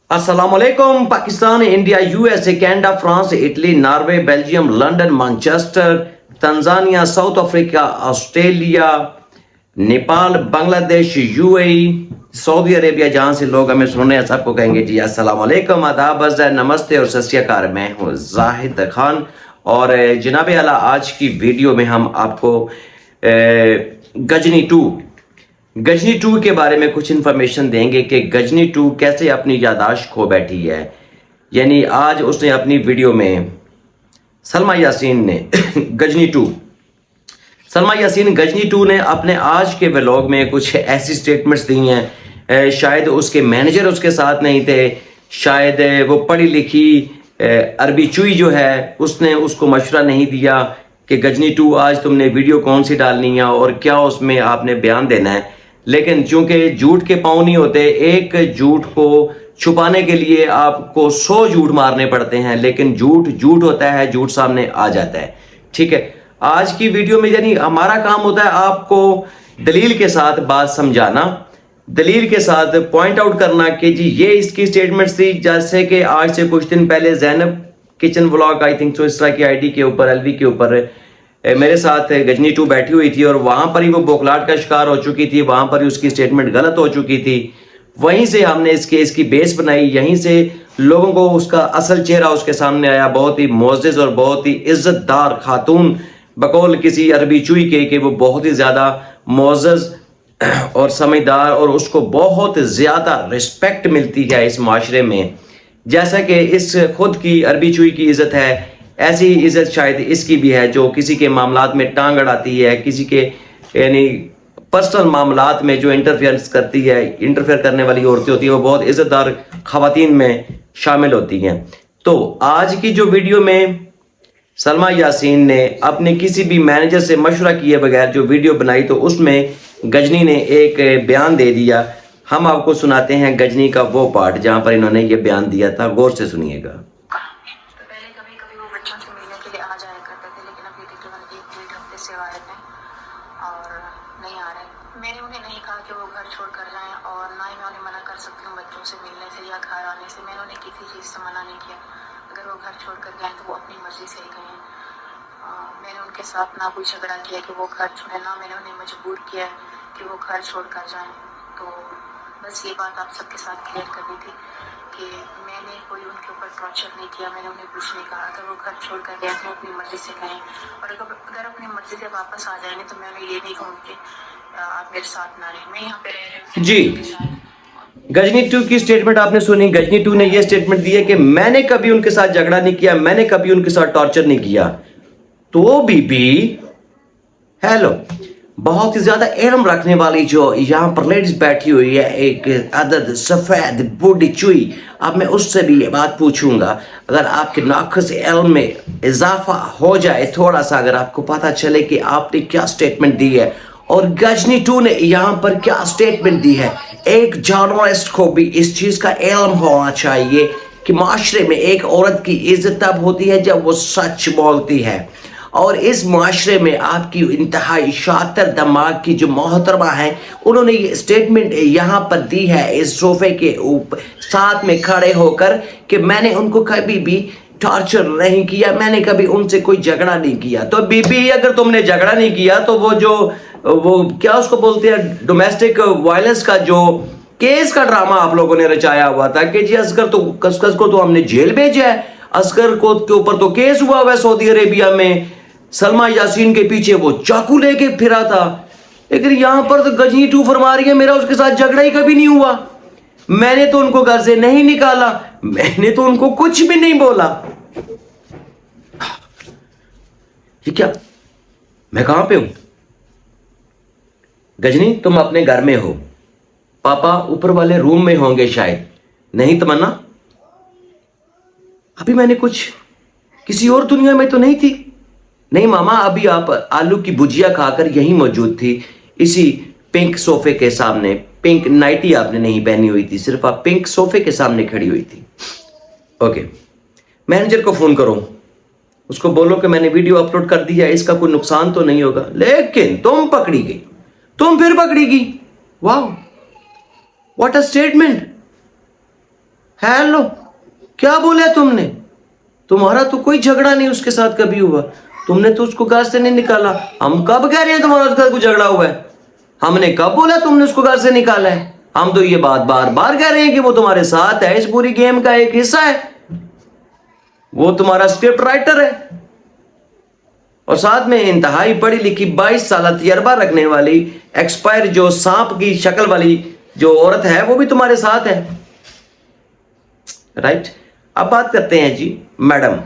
अस्सलाम वालेकुम। Pakistan, India, USA, Canada, France, Italy, Norway, Belgium, London, Manchester, Tanzania, south Africa, Australia, Nepal, Bangladesh, UAE, Saudi Arabia, जहां से लोग हमें सुन रहे हैं सबको कहेंगे जी अस्सलाम वालेकुम, आदाब, नमस्ते और सत श्री अकाल। मैं हूं जाहिद खान और जनाब आला आज की वीडियो में हम आपको गजनी 2 के बारे में कुछ इन्फॉर्मेशन देंगे कि गजनी 2 कैसे अपनी यादाश्त खो बैठी है। यानी आज उसने अपनी वीडियो में सलमा यासीन गजनी 2 ने अपने आज के व्लॉग में कुछ ऐसी स्टेटमेंट्स दी हैं, शायद उसके मैनेजर उसके साथ नहीं थे, शायद वो पढ़ी लिखी अरबी चुई जो है उसने उसको मशवरा नहीं दिया कि गजनी 2 आज तुमने वीडियो कौन सी डालनी है और क्या उसमें आपने बयान देना है। लेकिन चूंकि झूठ के पाँव नहीं होते, एक झूठ को छुपाने के लिए आपको 100 झूठ मारने पड़ते हैं, लेकिन झूठ होता है, झूठ सामने आ जाता है। ठीक है, आज की वीडियो में यानी हमारा काम होता है आपको दलील के साथ बात समझाना, दलील के साथ पॉइंट आउट करना कि जी ये इसकी स्टेटमेंट थी। जैसे कि आज से कुछ दिन पहले Zainab kitchen vlog I think इस तरह की आईडी के ऊपर एलवी के ऊपर मेरे साथ गजनी 2 बैठी हुई थी और वहां पर ही वो बौखलाहट का शिकार हो चुकी थी, वहां पर ही उसकी स्टेटमेंट गलत हो चुकी थी। वहीं से हमने इस केस की बेस बनाई, यहीं से लोगों को उसका असल चेहरा उसके सामने आया। बहुत ही मोअज़्ज़ज़ और बहुत ही इज्जतदार खातून, बकौल किसी अरबी चुई के वो बहुत ही ज़्यादा मोअज़्ज़ज़ और समझदार और उसको बहुत ज़्यादा रिस्पेक्ट मिलती है इस माशरे में। जैसा कि इस खुद की अरबी चुई की इज़्ज़त है, ऐसी ही इज़्ज़त शायद इसकी भी है, जो किसी के मामलात में टांग अड़ाती है, किसी के यानी पर्सनल मामलात में जो इंटरफेयर करने वाली औरतें होती है, वो बहुत इज़्ज़तदार ख़वातीन में शामिल होती हैं। तो आज की जो वीडियो में सलमा यासीन ने अपने किसी भी मैनेजर से मशवरा किए बगैर जो वीडियो बनाई, तो उसमें गजनी ने एक बयान दे दिया। हम आपको सुनाते हैं गजनी का वो पार्ट जहाँ पर इन्होंने ये बयान दिया था, गौर से सुनिएगा। मैंने उन्हें नहीं कहा कि वो घर छोड़ कर जाएं और ना ही मैं उन्हें मना कर सकती हूँ बच्चों से मिलने से या घर आने से। मैंने उन्हें किसी चीज़ से मना नहीं किया। अगर वो घर छोड़ कर गए तो वो अपनी मर्जी से ही गए। मैंने उनके साथ ना कोई झगड़ा किया कि वो घर छोड़े, ना मैंने उन्हें मजबूर किया कि वो घर छोड़ कर जाएँ। तो बस ये बात आप सबके साथ क्लियर करनी थी कि मैंने कोई उनके ऊपर टॉर्चर नहीं किया, मैंने उन्हें कुछ नहीं कहा। अगर वो घर छोड़ कर गए तो अपनी मर्जी से गए, और अगर अपनी मर्जी से वापस आ जाएंगे तो मैं उन्हें ये नहीं कहूँगी आप मेरे साथ ना रहे, मैं यहाँ पे रह रही हूँ जी। गजनी 2 की स्टेटमेंट आपने सुनी। गजनी 2 ने यह स्टेटमेंट दी है कि मैंने कभी उनके साथ झगड़ा नहीं किया, मैंने कभी उनके साथ टॉर्चर नहीं किया। तो बीबी हेलो, बहुत ही ज्यादा इल्म रखने वाली जो यहाँ पर लेडीज बैठी हुई है, एक अदद सफेद बूढ़ी चुई, अब मैं उससे भी ये बात पूछूंगा, अगर आपके नाक़िस इल्म में इजाफा हो जाए थोड़ा सा, अगर आपको पता चले कि आपने क्या स्टेटमेंट दी है और गजनी 2 ने यहाँ पर क्या स्टेटमेंट दी है। एक जर्नलिस्ट को भी इस चीज़ का इल्म होना चाहिए कि माशरे में एक औरत की इज्जत तब होती है जब वो सच बोलती है। और इस माशरे में आपकी इंतहाई शातिर दिमाग की जो मोहतरमा है, उन्होंने ये स्टेटमेंट यहाँ पर दी है इस सोफे के ऊपर साथ में खड़े होकर कि मैंने उनको कभी भी टॉर्चर नहीं किया, मैंने कभी उनसे कोई झगड़ा नहीं किया। तो बीबी अगर तुमने झगड़ा नहीं किया तो वो क्या उसको बोलते हैं, डोमेस्टिक वायलेंस का जो केस का ड्रामा आप लोगों ने रचाया हुआ था कि जी असगर को तो हमने जेल भेजा है, असगर को के ऊपर तो केस हुआ हुआ है सऊदी अरेबिया में, सलमा यासीन के पीछे वो चाकू लेके फिरा था। लेकिन यहां पर तो गजनी 2 फरमा रही है मेरा उसके साथ झगड़ा ही कभी नहीं हुआ, मैंने तो उनको घर से नहीं निकाला, मैंने तो उनको कुछ भी नहीं बोला। ये क्या, मैं कहां पे हूं? गजनी तुम अपने घर में हो, पापा ऊपर वाले रूम में होंगे शायद, नहीं तमन्ना? अभी मैंने कुछ किसी और दुनिया में तो नहीं थी। नहीं मामा, अभी आप आलू की भुजिया खाकर यहीं मौजूद थी, इसी पिंक सोफे के सामने। पिंक नाइटी आपने नहीं पहनी हुई थी, सिर्फ आप पिंक सोफे के सामने खड़ी हुई थी। ओके, मैनेजर को फोन करो, उसको बोलो कि मैंने वीडियो अपलोड कर दी है, इसका कोई नुकसान तो नहीं होगा। लेकिन तुम पकड़ी गई, तुम फिर पकड़ी गई। वाह, व्हाट अ स्टेटमेंट। हेलो, क्या बोला तुमने? तुम्हारा तो कोई झगड़ा नहीं उसके साथ कभी हुआ, तुमने तो उसको घर से नहीं निकाला। हम कब कह रहे हैं तुम्हारा उसके साथ कुछ झगड़ा हुआ है? हमने कब बोला तुमने उसको घर से निकाला है? हम तो ये बात बार बार कह रहे हैं कि वो तुम्हारे साथ है, इस पूरी गेम का एक हिस्सा है, वो तुम्हारा स्क्रिप्ट राइटर है, और साथ में इंतहाई पढ़ी लिखी 22 साल तजर्बा रखने वाली एक्सपायर जो सांप की शक्ल वाली जो औरत है वो भी तुम्हारे साथ है। राइट, अब बात करते हैं जी मैडम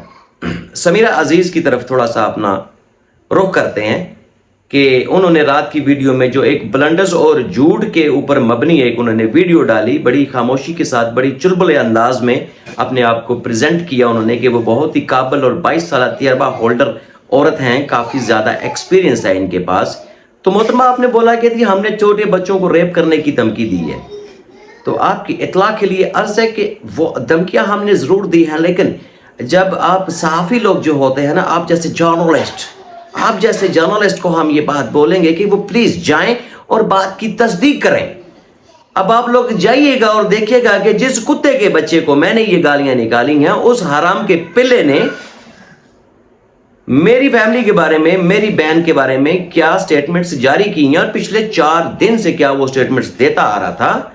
समीरा अजीज की तरफ थोड़ा सा अपना रुख करते हैं कि उन्होंने रात की वीडियो में जो एक ब्लंडर्स और झूठ के ऊपर मबनी एक उन्होंने वीडियो डाली, बड़ी खामोशी के साथ बड़ी चुलबुले अंदाज में अपने आप को प्रेजेंट किया उन्होंने कि वो बहुत ही काबिल और 22 साल तजर्बा होल्डर औरत हैं, काफ़ी ज़्यादा एक्सपीरियंस है इनके पास। तो मोहतरमा आपने बोला कि हमने छोटे बच्चों को रेप करने की धमकी दी है, तो आपकी इतला के लिए अर्ज है कि वो धमकियां हमने ज़रूर दी हैं, लेकिन जब आप सहाफ़ी लोग जो होते हैं ना, आप जैसे जर्नलिस्ट को हम ये बात बोलेंगे कि वो प्लीज़ जाएं और बात की तस्दीक करें। अब आप लोग जाइएगा और देखिएगा कि जिस कुत्ते के बच्चे को मैंने ये गालियां निकाली हैं, उस हराम के पिल्ले ने मेरी फैमिली के बारे में, मेरी बहन के बारे में क्या स्टेटमेंट्स जारी की हैं और पिछले 4 दिन से क्या वो स्टेटमेंट्स देता आ रहा था।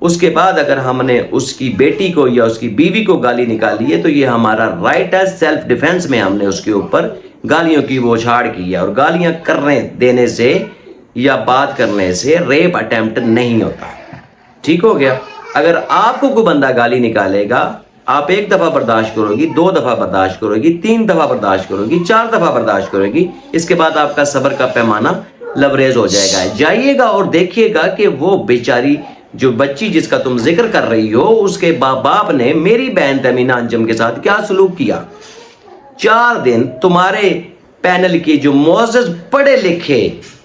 उसके बाद अगर हमने उसकी बेटी को या उसकी बीवी को गाली निकाली है तो ये हमारा राइट है, सेल्फ डिफेंस में हमने उसके ऊपर गालियों की बौछार की है। और गालियां करने देने से या बात करने से रेप अटेम्प्ट नहीं होता। ठीक हो गया? अगर आपको कोई बंदा गाली निकालेगा, आप 1 दफा बर्दाश्त करोगी, 2 दफा बर्दाश्त करोगी, 3 दफा बर्दाश्त करोगी, 4 दफा बर्दाश्त करोगी, इसके बाद आपका सब्र का पैमाना लबरेज हो जाएगा। जाइएगा और देखिएगा कि वो बेचारी जो बच्ची जिसका तुम जिक्र कर रही हो, उसके बाप ने मेरी बहन तमीना अंजम के साथ क्या सलूक किया। 4 दिन तुम्हारे पैनल की जो मोअज़्ज़ज़ पढ़े लिखे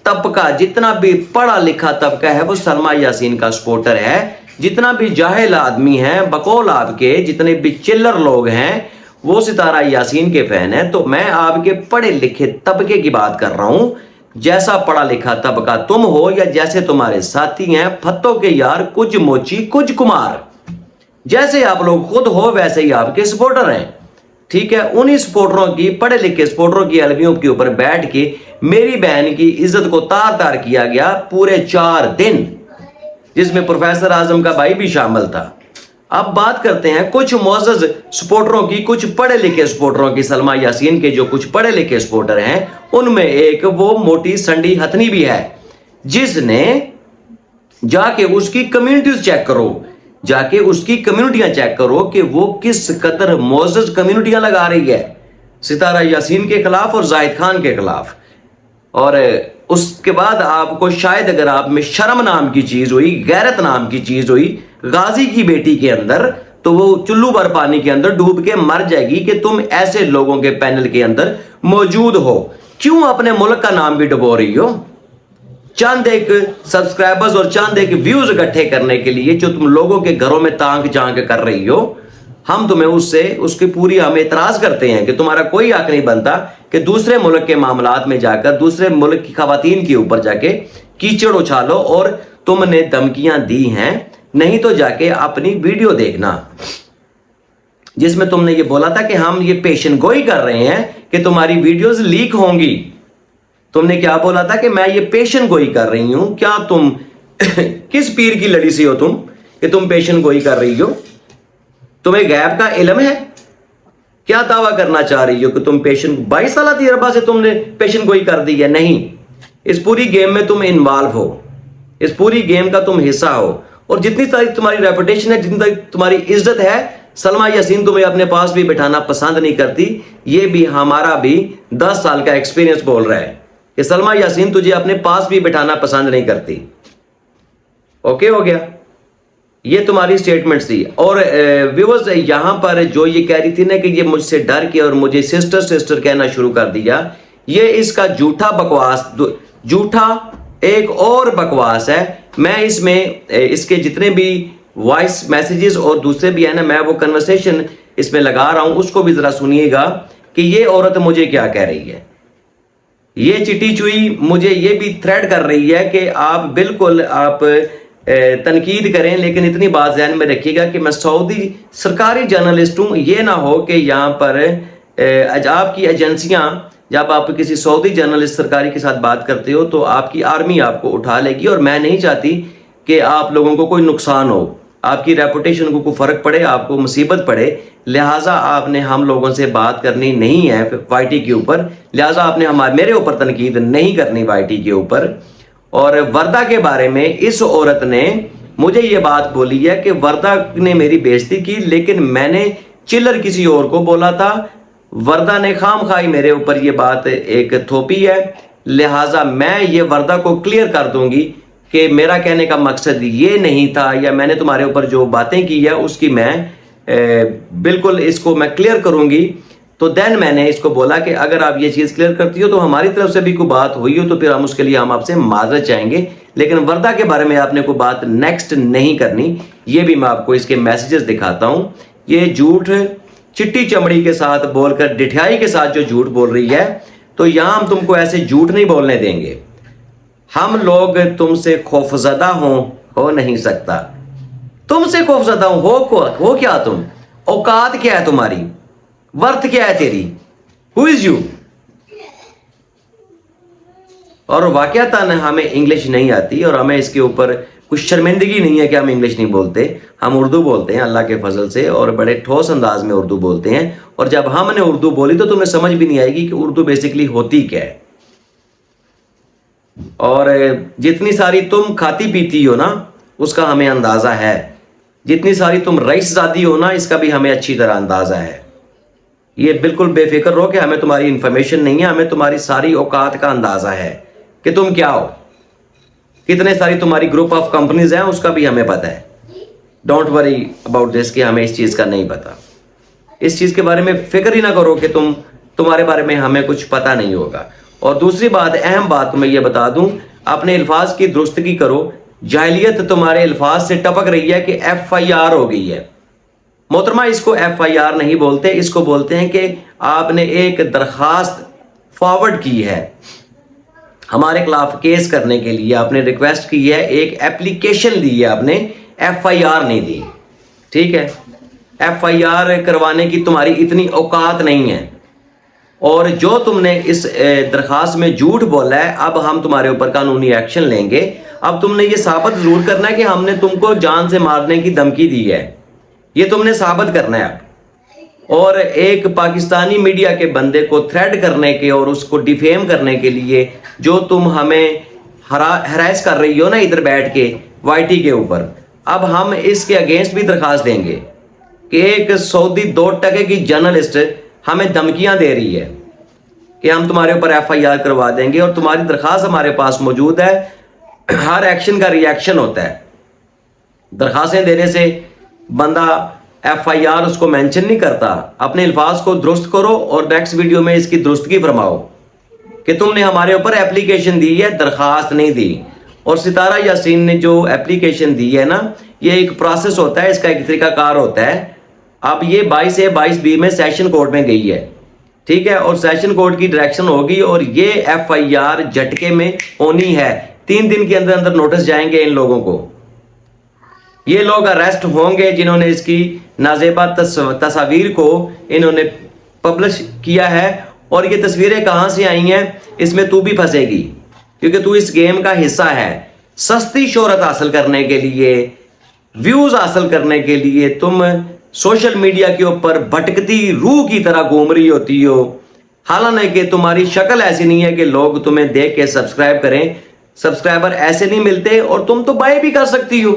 तबका, जितना भी पढ़ा लिखा तबका है वो सलमा यासीन का सपोर्टर है। जितना भी जाहिल आदमी है, बकौल आपके जितने भी चिल्लर लोग हैं, वो सितारा यासीन के फैन है। तो मैं आपके पढ़े लिखे तबके की बात कर रहा हूं। जैसा पढ़ा लिखा तबका तुम हो या जैसे तुम्हारे साथी हैं, फत्तों के यार कुछ मोची कुछ कुमार, जैसे आप लोग खुद हो वैसे ही आपके सपोर्टर हैं। ठीक है, उन्हीं सपोर्टरों की, पढ़े लिखे सपोर्टरों की अलवियों के ऊपर बैठ के मेरी बहन की इज्जत को तार तार किया गया पूरे 4 दिन, जिसमें प्रोफेसर आजम का भाई भी शामिल था। अब बात करते हैं कुछ मुअज़्ज़ज़ सपोर्टरों की, कुछ पढ़े लिखे सपोर्टरों की। सलमा यासीन के जो कुछ पढ़े लिखे सपोर्टर हैं, उनमें एक वो मोटी संडी हथनी भी है, जिसने जाके उसकी कम्युनिटीज चेक करो, जाके उसकी कम्युनिटियां चेक करो कि वो किस कदर मुअज़्ज़ज़ कम्युनिटियां लगा रही है सितारा यासीन के खिलाफ और जाहिद खान के खिलाफ। और उसके बाद आपको शायद अगर आप में शर्म नाम की चीज हुई, गैरत नाम की चीज हुई गाजी की बेटी के अंदर, तो वो चुल्लू भर पानी के अंदर डूब के मर जाएगी कि तुम ऐसे लोगों के पैनल के अंदर मौजूद हो। क्यों अपने मुल्क का नाम भी डुबो रही हो चंद एक सब्सक्राइबर्स और चंद एक व्यूज इकट्ठे करने के लिए, जो तुम लोगों के घरों में तांग झांक कर रही हो। हम तुम्हें उसकी पूरी हम एतराज करते हैं कि तुम्हारा कोई हक नहीं बनता कि दूसरे मुल्क के मामलात में जाकर दूसरे मुल्क की खवातीन के ऊपर जाके कीचड़ उछालो। और तुमने धमकियां दी हैं, नहीं तो जाके अपनी वीडियो देखना जिसमें तुमने ये बोला था कि हम ये पेशन गोई कर रहे हैं कि तुम्हारी वीडियोस लीक होंगी। तुमने क्या बोला था कि मैं ये पेशन गोई कर रही हूं। क्या तुम किस पीर की लड़ी से हो तुम कि तुम पेशन गोई कर रही हो? तुम्हें गैब का इल्म है? क्या दावा करना चाह रही हो कि तुम पेशन 22 साल तजर्बा से तुमने पेशन गोई कर दी है? नहीं, इस पूरी गेम में तुम इन्वॉल्व हो, इस पूरी गेम का तुम हिस्सा हो। और जितनी सारी तुम्हारी रेपुटेशन है, जितनी तुम्हारी इज्जत है, सलमा यासीन तुम्हें अपने पास भी बिठाना पसंद नहीं करती। ये भी हमारा भी 10 साल का एक्सपीरियंस बोल रहा है कि सलमा यासीन तुझे अपने पास भी बिठाना पसंद नहीं करती। ओके हो गया? ये तुम्हारी स्टेटमेंट थी। और व्यूअर्स यहां पर जो ये कह रही थी ना कि ये मुझसे डर के और मुझे सिस्टर कहना शुरू कर दिया, ये इसका झूठा बकवास, झूठा एक और बकवास है। मैं इसमें इसके जितने भी वॉइस मैसेजेस और दूसरे भी है ना, मैं वो कन्वर्सेशन इसमें लगा रहा हूं, उसको भी जरा सुनिएगा कि ये औरत मुझे क्या कह रही है। ये चिट्टी चुई मुझे ये भी थ्रेट कर रही है कि आप बिल्कुल आप تنقید کریں، لیکن اتنی بات ذہن میں رکھیے گا کہ میں سعودی سرکاری جرنلسٹ ہوں. یہ نہ ہو کہ یہاں پر آپ کی ایجنسیاں، جب آپ کسی سعودی جرنلسٹ سرکاری کے ساتھ بات کرتے ہو تو آپ کی آرمی آپ کو اٹھا لے گی، اور میں نہیں چاہتی کہ آپ لوگوں کو کوئی نقصان ہو، آپ کی ریپوٹیشن کو کوئی فرق پڑے، آپ کو مصیبت پڑے. لہٰذا آپ نے ہم لوگوں سے بات کرنی نہیں ہے وائی ٹی کے اوپر، لہٰذا آپ نے میرے اوپر تنقید نہیں کرنی وائی ٹی کے اوپر. اور وردہ کے بارے میں اس عورت نے مجھے یہ بات بولی ہے کہ وردہ نے میری بےزتی کی، لیکن میں نے چلر کسی اور کو بولا تھا. وردہ نے خام خواہی میرے اوپر یہ بات ایک تھوپی ہے، لہٰذا میں یہ وردہ کو کلیئر کر دوں گی کہ میرا کہنے کا مقصد یہ نہیں تھا، یا میں نے تمہارے اوپر جو باتیں کی ہے اس کی میں بالکل اس کو میں کلیئر کروں گی. تو دین میں نے اس کو بولا کہ اگر آپ یہ چیز کلیئر کرتی ہو تو ہماری طرف سے بھی کوئی بات ہوئی ہو تو پھر ہم اس کے لیے آپ سے معذرت چاہیں گے، لیکن وردہ کے بارے میں آپ نے کوئی بات نیکسٹ نہیں کرنی. یہ بھی میں آپ کو اس کے میسیجز دکھاتا ہوں. یہ جھوٹ چٹی چمڑی کے ساتھ بول کر، ڈٹھائی کے ساتھ جو جھوٹ بول رہی ہے، تو یہاں ہم تم کو ایسے جھوٹ نہیں بولنے دیں گے. ہم لوگ تم سے خوفزدہ ہو نہیں سکتا. تم سے خوفزدہ ہو کیا؟ تم اوقات کیا ہے تمہاری؟ ورتھ کیا ہے تیری؟ ہو از یو؟ اور واقعتاً ہمیں انگلش نہیں آتی، اور ہمیں اس کے اوپر کچھ شرمندگی نہیں ہے کہ ہم انگلش نہیں بولتے. ہم اردو بولتے ہیں اللہ کے فضل سے، اور بڑے ٹھوس انداز میں اردو بولتے ہیں. اور جب ہم نے اردو بولی تو تمہیں سمجھ بھی نہیں آئے گی کہ اردو بیسیکلی ہوتی کیا ہے. اور جتنی ساری تم کھاتی پیتی ہو نا اس کا ہمیں اندازہ ہے، جتنی ساری تم رئیس زادی ہو نا اس کا بھی ہمیں اچھی طرح اندازہ ہے. یہ بالکل بے فکر رہو کہ ہمیں تمہاری انفارمیشن نہیں ہے، ہمیں تمہاری ساری اوقات کا اندازہ ہے کہ تم کیا ہو. کتنے ساری تمہاری گروپ آف کمپنیز ہیں اس کا بھی ہمیں پتہ ہے. ڈونٹ وری اباؤٹ دس کہ ہمیں اس چیز کا نہیں پتہ. اس چیز کے بارے میں فکر ہی نہ کرو کہ تمہارے بارے میں ہمیں کچھ پتہ نہیں ہوگا. اور دوسری بات، اہم بات میں یہ بتا دوں، اپنے الفاظ کی درستگی کرو. جاہلیت تمہارے الفاظ سے ٹپک رہی ہے کہ ایف آئی آر ہو گئی ہے. محترمہ اس کو ایف آئی آر نہیں بولتے، اس کو بولتے ہیں کہ آپ نے ایک درخواست فارورڈ کی ہے ہمارے خلاف کیس کرنے کے لیے، آپ نے ریکویسٹ کی ہے، ایک ایپلیکیشن دی ہے آپ نے، ایف آئی آر نہیں دی. ٹھیک ہے؟ ایف آئی آر کروانے کی تمہاری اتنی اوقات نہیں ہے. اور جو تم نے اس درخواست میں جھوٹ بولا ہے، اب ہم تمہارے اوپر قانونی ایکشن لیں گے. اب تم نے یہ ثابت ضرور کرنا ہے کہ ہم نے تم کو جان سے مارنے کی دھمکی دی ہے، یہ تم نے ثابت کرنا ہے. اور ایک پاکستانی میڈیا کے بندے کو تھریٹ کرنے کے اور اس کو ڈیفیم کرنے کے لیے جو تم ہمیں ہراس کر رہی ہو نا ادھر بیٹھ کے وائی ٹی کے اوپر، اب ہم اس کے اگینسٹ بھی درخواست دیں گے کہ ایک سعودی 2% کی جرنلسٹ ہمیں دھمکیاں دے رہی ہے کہ ہم تمہارے اوپر ایف آئی آر کروا دیں گے. اور تمہاری درخواست ہمارے پاس موجود ہے. ہر ایکشن کا ری ایکشن ہوتا ہے. درخواستیں دینے سے بندہ ایف آئی آر اس کو مینشن نہیں کرتا. اپنے الفاظ کو درست کرو اور نیکسٹ ویڈیو میں اس کی درستگی فرماؤ کہ تم نے ہمارے اوپر ایپلیکیشن دی ہے، درخواست نہیں دی. اور ستارہ یاسین نے جو ایپلیکیشن دی ہے نا، یہ ایک پروسیس ہوتا ہے، اس کا ایک طریقہ کار ہوتا ہے. اب یہ 22A-22B میں سیشن کورٹ میں گئی ہے، ٹھیک ہے، اور سیشن کورٹ کی ڈائریکشن ہوگی اور یہ ایف آئی آر جھٹکے میں ہونی ہے. 3 دن کے اندر اندر نوٹس جائیں گے ان لوگوں کو. یہ لوگ اریسٹ ہوں گے جنہوں نے اس کی نازیبہ تصاویر کو انہوں نے پبلش کیا ہے. اور یہ تصویریں کہاں سے آئی ہیں اس میں تو بھی پھنسے گی، کیونکہ تو اس گیم کا حصہ ہے. سستی شہرت حاصل کرنے کے لیے، ویوز حاصل کرنے کے لیے تم سوشل میڈیا کے اوپر بھٹکتی روح کی طرح گھوم رہی ہوتی ہو. حالانکہ کہ تمہاری شکل ایسی نہیں ہے کہ لوگ تمہیں دیکھ کے سبسکرائب کریں. سبسکرائبر ایسے نہیں ملتے، اور تم تو بائی بھی کر سکتی ہو.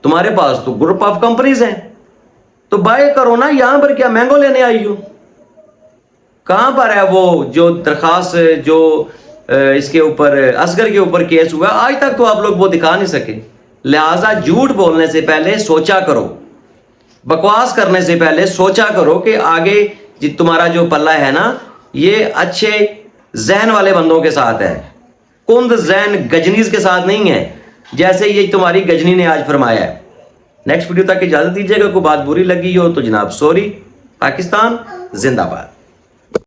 تمہارے پاس تو گروپ آف کمپنیز ہیں، تو بائی کرو نا. یہاں پر کیا مینگو لینے آئی ہو؟ کہاں پر ہے وہ جو درخواست جو اس کے اوپر اصغر کے اوپر کیس ہوا؟ آج تک تو آپ لوگ وہ دکھا نہیں سکے. لہٰذا جھوٹ بولنے سے پہلے سوچا کرو، بکواس کرنے سے پہلے سوچا کرو کہ آگے تمہارا جو پلہ ہے نا یہ اچھے ذہن والے بندوں کے ساتھ ہے، کند ذہن گجنیز کے ساتھ نہیں ہے، جیسے یہ تمہاری گجنی نے آج فرمایا ہے. نیکسٹ ویڈیو تک اجازت دیجیے گا. کوئی بات بری لگی ہو تو جناب سوری. پاکستان زندہ باد.